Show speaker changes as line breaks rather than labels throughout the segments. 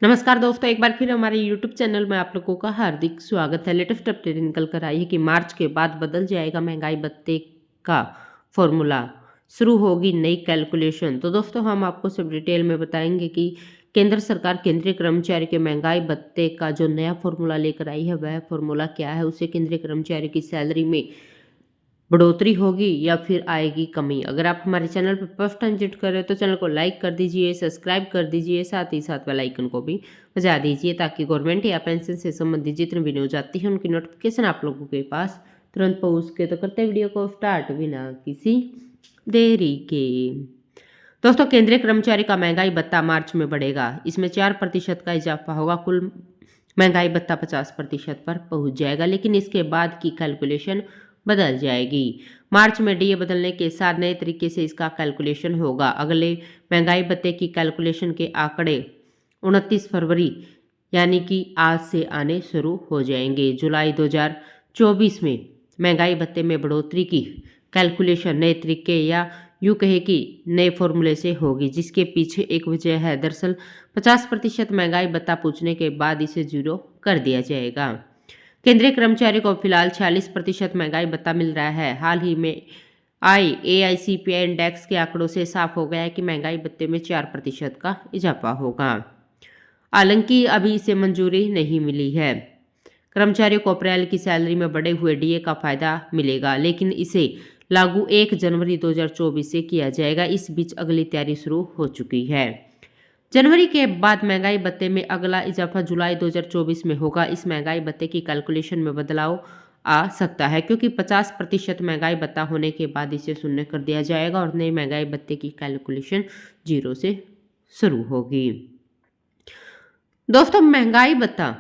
नमस्कार दोस्तों, एक बार फिर हमारे यूट्यूब चैनल में आप लोगों का हार्दिक स्वागत है। लेटेस्ट अपडेट निकल कर आई है कि मार्च के बाद बदल जाएगा महंगाई भत्ते का फॉर्मूला, शुरू होगी नई कैलकुलेशन। तो दोस्तों हम आपको सब डिटेल में बताएंगे कि केंद्र सरकार केंद्रीय कर्मचारी के महंगाई भत्ते का जो नया फॉर्मूला लेकर आई है वह फॉर्मूला क्या है, उससे केंद्रीय कर्मचारी की सैलरी में बढ़ोतरी होगी या फिर आएगी कमी। अगर आप हमारे चैनल पर फर्स्ट टाइम विजिट कर रहे हो तो चैनल को लाइक कर दीजिए, सब्सक्राइब कर दीजिए, साथ ही साथ बेल आइकन को भी बजा दीजिए ताकि गवर्नमेंट या पेंशन से संबंधित जितने भी न्यूज आती है उनकी नोटिफिकेशन आप लोगों के पास तुरंत पहुँच के। तो करते वीडियो को स्टार्ट बिना किसी देरी के। दोस्तों केंद्रीय कर्मचारी का महंगाई भत्ता मार्च में बढ़ेगा। इसमें 4% का इजाफा होगा। कुल महंगाई भत्ता 50% पर पहुंच जाएगा, लेकिन इसके बाद की कैलकुलेशन बदल जाएगी। मार्च में डीए बदलने के साथ नए तरीके से इसका कैलकुलेशन होगा। अगले महंगाई भत्ते की कैलकुलेशन के आंकड़े 29 फरवरी यानी कि आज से आने शुरू हो जाएंगे। जुलाई 2024 में महंगाई भत्ते में बढ़ोतरी की कैलकुलेशन नए तरीके या यूँ कहे कि नए फॉर्मूले से होगी, जिसके पीछे एक वजह है। दरअसल 50% महंगाई भत्ता पूछने के बाद इसे 0 कर दिया जाएगा। केंद्रीय कर्मचारी को फिलहाल 46% महंगाई भत्ता मिल रहा है। हाल ही में आए AICPI इंडेक्स के आंकड़ों से साफ हो गया है कि महंगाई भत्ते में 4% का इजाफा होगा। हालांकि अभी इसे मंजूरी नहीं मिली है। कर्मचारियों को अप्रैल की सैलरी में बढ़े हुए डीए का फायदा मिलेगा, लेकिन इसे लागू 1 जनवरी 2024 से किया जाएगा। इस बीच अगली तैयारी शुरू हो चुकी है। जनवरी के बाद महंगाई भत्ते में अगला इजाफा जुलाई 2024 में होगा। इस महंगाई भत्ते की कैलकुलेशन में बदलाव आ सकता है, क्योंकि 50% महंगाई भत्ता होने के बाद इसे शून्य कर दिया जाएगा और नए महंगाई भत्ते की कैलकुलेशन 0 से शुरू होगी। दोस्तों महंगाई भत्ता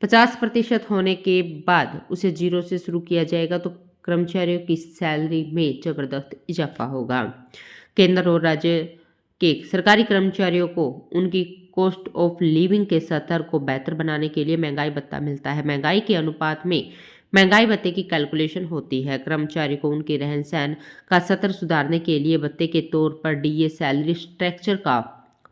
50% होने के बाद उसे 0 से शुरू किया जाएगा तो कर्मचारियों की सैलरी में जबरदस्त इजाफा होगा। केंद्र और राज्य के सरकारी कर्मचारियों को उनकी कॉस्ट ऑफ लिविंग के स्तर को बेहतर बनाने के लिए महंगाई भत्ता मिलता है। महंगाई के अनुपात में महंगाई भत्ते की कैलकुलेशन होती है। कर्मचारी को उनके रहन सहन का स्तर सुधारने के लिए भत्ते के तौर पर डीए सैलरी स्ट्रक्चर का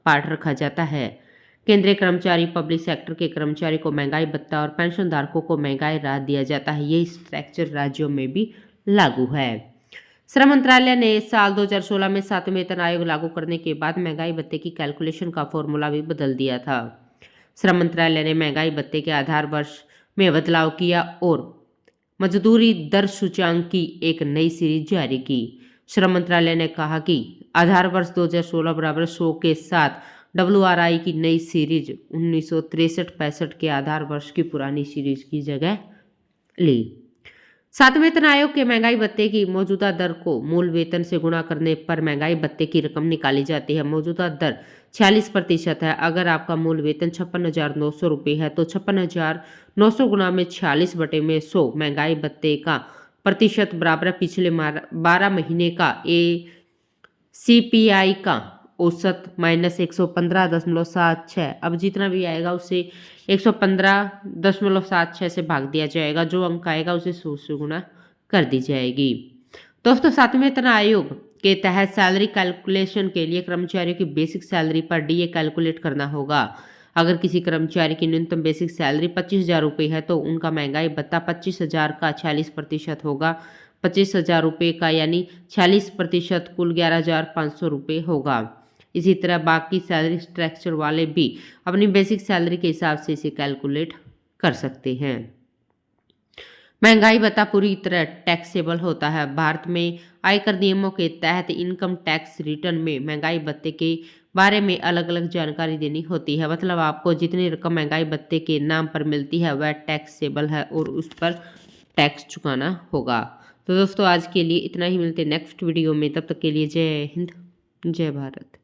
पार्ट रखा जाता है। केंद्रीय कर्मचारी, पब्लिक सेक्टर के कर्मचारी को महंगाई भत्ता और पेंशन धारकों को महंगाई राहत दिया जाता है। यही स्ट्रक्चर राज्यों में भी लागू है। श्रम मंत्रालय ने साल 2016 में 7वें वेतन आयोग लागू करने के बाद महंगाई भत्ते की कैलकुलेशन का फॉर्मूला भी बदल दिया था। श्रम मंत्रालय ने महंगाई भत्ते के आधार वर्ष में बदलाव किया और मजदूरी दर सूचांक की एक नई सीरीज जारी की। श्रम मंत्रालय ने कहा कि आधार वर्ष 2016 बराबर 100 के साथ WRI की नई सीरीज 1963-65 के आधार वर्ष की पुरानी सीरीज की जगह ली। 7वें वेतन आयोग के महंगाई भत्ते की मौजूदा दर को मूल वेतन से गुणा करने पर महंगाई भत्ते की रकम निकाली जाती है। मौजूदा दर 46% है। अगर आपका मूल वेतन 56,900 रुपये है तो 56,900 गुना में 46/100 महंगाई भत्ते का प्रतिशत बराबर पिछले 12 महीने का CPI का औसत माइनस 115.76। अब जितना भी आएगा उसे 115.76 से भाग दिया जाएगा। जो अंक आएगा उसे 100 से गुना कर दी जाएगी। दोस्तों 7वें वेतन आयोग के तहत सैलरी कैलकुलेशन के लिए कर्मचारियों की बेसिक सैलरी पर डीए कैलकुलेट करना होगा। अगर किसी कर्मचारी की न्यूनतम बेसिक सैलरी 25,000 रुपये है तो उनका महंगाई भत्ता 25,000 का 40% होगा। 25,000 रुपये का यानी 40% कुल 11,500 रुपये होगा। इसी तरह बाकी सैलरी स्ट्रक्चर वाले भी अपनी बेसिक सैलरी के हिसाब से इसे कैलकुलेट कर सकते हैं। महंगाई भत्ता पूरी तरह टैक्सेबल होता है। भारत में आयकर नियमों के तहत इनकम टैक्स रिटर्न में महंगाई भत्ते के बारे में अलग अलग जानकारी देनी होती है। मतलब आपको जितनी रकम महंगाई भत्ते के नाम पर मिलती है वह टैक्सेबल है और उस पर टैक्स चुकाना होगा। तो दोस्तों आज के लिए इतना ही, मिलते नेक्स्ट वीडियो में। तब तक के लिए जय हिंद, जय भारत।